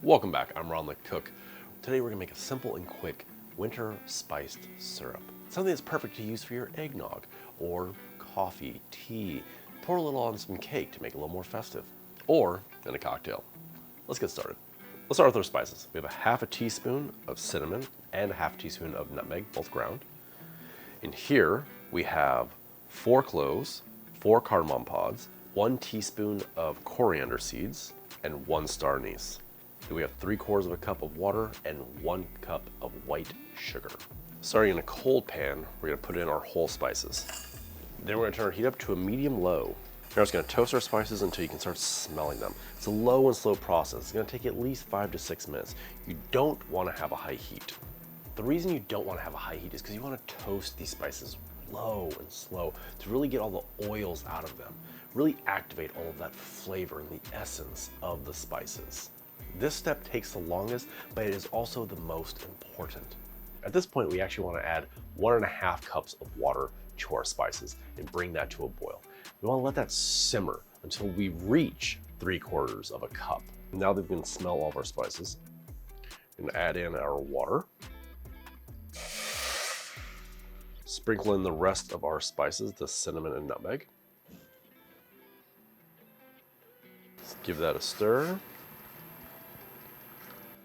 Welcome back, I'm Ron the Cook. Today we're gonna make a simple and quick winter spiced syrup. Something that's perfect to use for your eggnog or coffee, tea. Pour a little on some cake to make it a little more festive, or in a cocktail. Let's get started. Let's start with our spices. We have a half a teaspoon of cinnamon and a half a teaspoon of nutmeg, both ground. In here we have 4 cloves, 4 cardamom pods, 1 teaspoon of coriander seeds, and 1 star anise. Then we have 3/4 cup of water and 1 cup of white sugar. Starting in a cold pan, we're gonna put in our whole spices. Then we're gonna turn our heat up to a medium-low. Now we're just gonna toast our spices until you can start smelling them. It's a low and slow process. It's gonna take at least 5 to 6 minutes. You don't wanna have a high heat. The reason you don't wanna have a high heat is because you wanna toast these spices low and slow to really get all the oils out of them. Really activate all of that flavor and the essence of the spices. This step takes the longest, but it is also the most important. At this point, we actually want to add 1.5 cups of water to our spices and bring that to a boil. We want to let that simmer until we reach 3/4 cup. Now that we can smell all of our spices, we're going to add in our water. Sprinkle in the rest of our spices, the cinnamon and nutmeg. Let's give that a stir.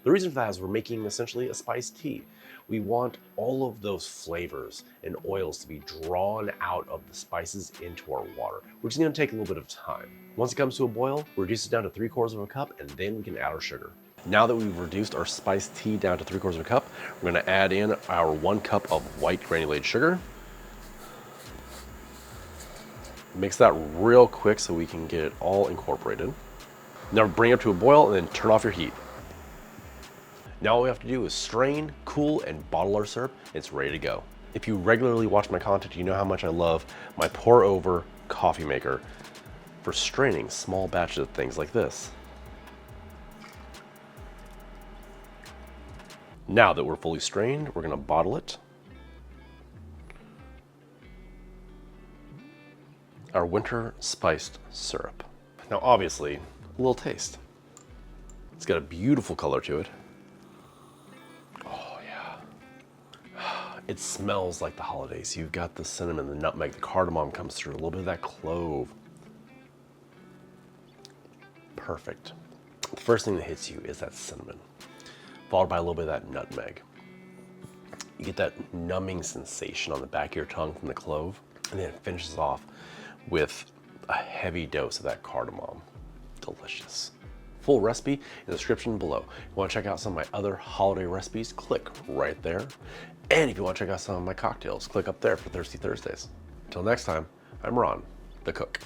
The reason for that is we're making essentially a spiced tea. We want all of those flavors and oils to be drawn out of the spices into our water, which is going to take a little bit of time. Once it comes to a boil, we reduce it down to 3/4 cup, and then we can add our sugar. Now that we've reduced our spiced tea down to 3/4 cup, we're going to add in our 1 cup of white granulated sugar. Mix that real quick so we can get it all incorporated. Now bring it up to a boil and then turn off your heat. Now all we have to do is strain, cool, and bottle our syrup. It's ready to go. If you regularly watch my content, you know how much I love my pour over coffee maker for straining small batches of things like this. Now that we're fully strained, we're gonna bottle it. Our winter spiced syrup. Now obviously, a little taste. It's got a beautiful color to it. It smells like the holidays. You've got the cinnamon, the nutmeg, the cardamom comes through, a little bit of that clove. Perfect. The first thing that hits you is that cinnamon, followed by a little bit of that nutmeg. You get that numbing sensation on the back of your tongue from the clove, and then it finishes off with a heavy dose of that cardamom. Delicious. Full recipe in the description below. If you want to check out some of my other holiday recipes, click right there. And if you want to check out some of my cocktails, click up there for Thirsty Thursdays. Until next time, I'm Ron, the Cook.